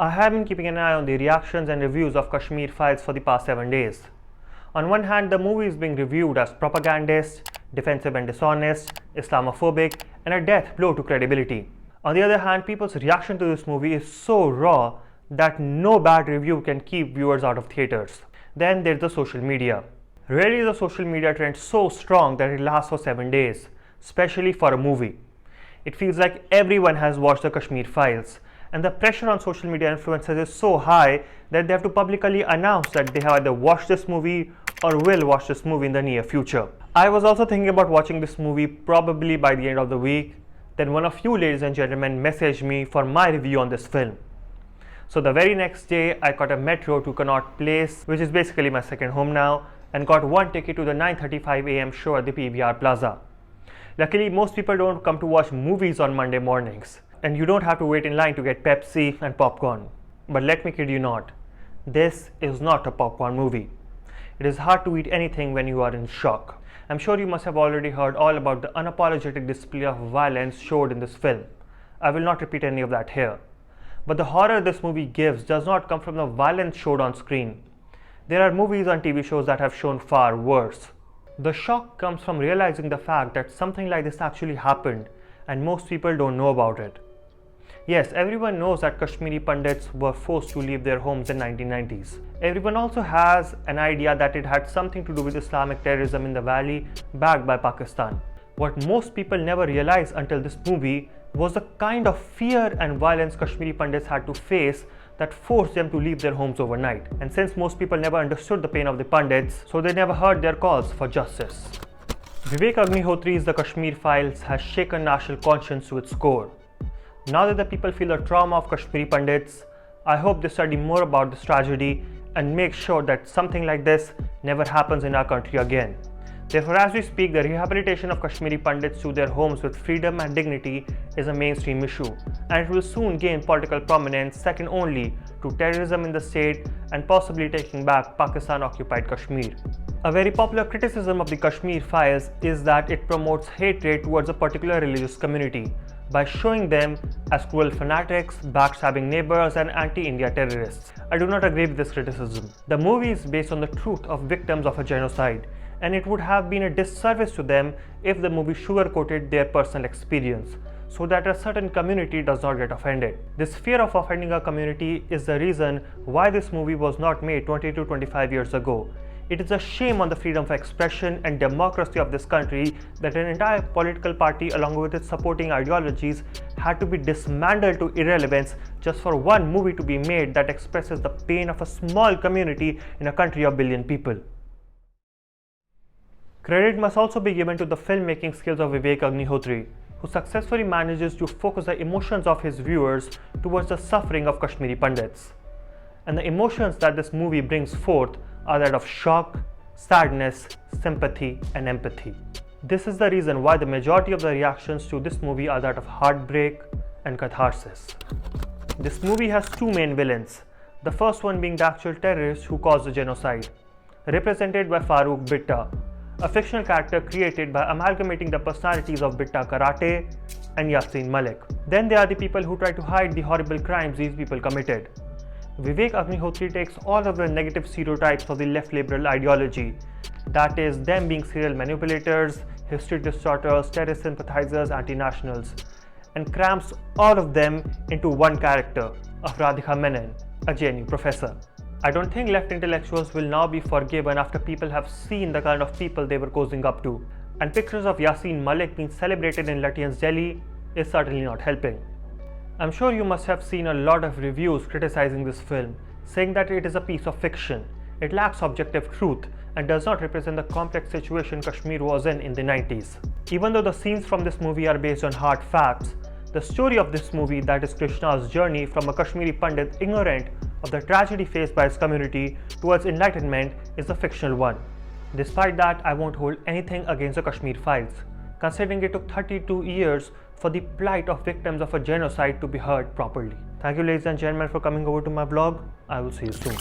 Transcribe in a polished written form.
I have been keeping an eye on the reactions and reviews of Kashmir Files for the past 7 days. On one hand, the movie is being reviewed as propagandist, defensive and dishonest, Islamophobic, and a death blow to credibility. On the other hand, people's reaction to this movie is so raw that no bad review can keep viewers out of theaters. Then there's the social media. Rarely is the social media trend so strong that it lasts for 7 days, especially for a movie. It feels like everyone has watched the Kashmir Files, and the pressure on social media influencers is so high that they have to publicly announce that they have either watched this movie or will watch this movie in the near future. I was also thinking about watching this movie probably by the end of the week. Then one of you ladies and gentlemen messaged me for my review on this film. So the very next day I caught a metro to Connaught Place, which is basically my second home now, and got one ticket to the 9:35 AM show at the PVR Plaza. Luckily, most people don't come to watch movies on Monday mornings, and you don't have to wait in line to get Pepsi and popcorn. But let me kid you not, this is not a popcorn movie. It is hard to eat anything when you are in shock. I'm sure you must have already heard all about the unapologetic display of violence showed in this film. I will not repeat any of that here. But the horror this movie gives does not come from the violence showed on screen. There are movies and TV shows that have shown far worse. The shock comes from realizing the fact that something like this actually happened and most people don't know about it. Yes, everyone knows that Kashmiri Pandits were forced to leave their homes in 1990s. Everyone also has an idea that it had something to do with Islamic terrorism in the valley backed by Pakistan. What most people never realized until this movie was the kind of fear and violence Kashmiri Pandits had to face that forced them to leave their homes overnight. And since most people never understood the pain of the Pandits, so they never heard their calls for justice. Vivek Agnihotri's The Kashmir Files has shaken national conscience to its core. Now that the people feel the trauma of Kashmiri Pandits, I hope they study more about this tragedy and make sure that something like this never happens in our country again. Therefore, as we speak, the rehabilitation of Kashmiri Pandits to their homes with freedom and dignity is a mainstream issue, and it will soon gain political prominence second only to terrorism in the state and possibly taking back Pakistan-occupied Kashmir. A very popular criticism of the Kashmir Files is that it promotes hatred towards a particular religious community by showing them as cruel fanatics, backstabbing neighbors, and anti-India terrorists. I do not agree with this criticism. The movie is based on the truth of victims of a genocide, and it would have been a disservice to them if the movie sugarcoated their personal experience, so that a certain community does not get offended. This fear of offending a community is the reason why this movie was not made 20 to 25 years ago. It is a shame on the freedom of expression and democracy of this country that an entire political party along with its supporting ideologies had to be dismantled to irrelevance just for one movie to be made that expresses the pain of a small community in a country of 1 billion people. Credit must also be given to the filmmaking skills of Vivek Agnihotri, who successfully manages to focus the emotions of his viewers towards the suffering of Kashmiri Pandits. And the emotions that this movie brings forth are that of shock, sadness, sympathy, and empathy. This is the reason why the majority of the reactions to this movie are that of heartbreak and catharsis. This movie has two main villains, the first one being the actual terrorist who caused the genocide, represented by Farooq Bitta, a fictional character created by amalgamating the personalities of Bitta Karate and Yasin Malik. Then there are the people who try to hide the horrible crimes these people committed. Vivek Agnihotri takes all of the negative stereotypes of the left liberal ideology, that is, them being serial manipulators, history distorters, terrorist sympathizers, anti-nationals, and crams all of them into one character of Radhika Menon, a JNU professor. I don't think left intellectuals will now be forgiven after people have seen the kind of people they were cozying up to, and pictures of Yasin Malik being celebrated in Lutyens' Delhi is certainly not helping. I'm sure you must have seen a lot of reviews criticizing this film, saying that it is a piece of fiction, it lacks objective truth, and does not represent the complex situation Kashmir was in the 90s. Even though the scenes from this movie are based on hard facts, the story of this movie, that is Krishna's journey from a Kashmiri Pandit ignorant of the tragedy faced by his community towards enlightenment, is a fictional one. Despite that, I won't hold anything against the Kashmir Files, considering it took 32 years for the plight of victims of a genocide to be heard properly. Thank you ladies and gentlemen for coming over to my vlog. I will see you soon.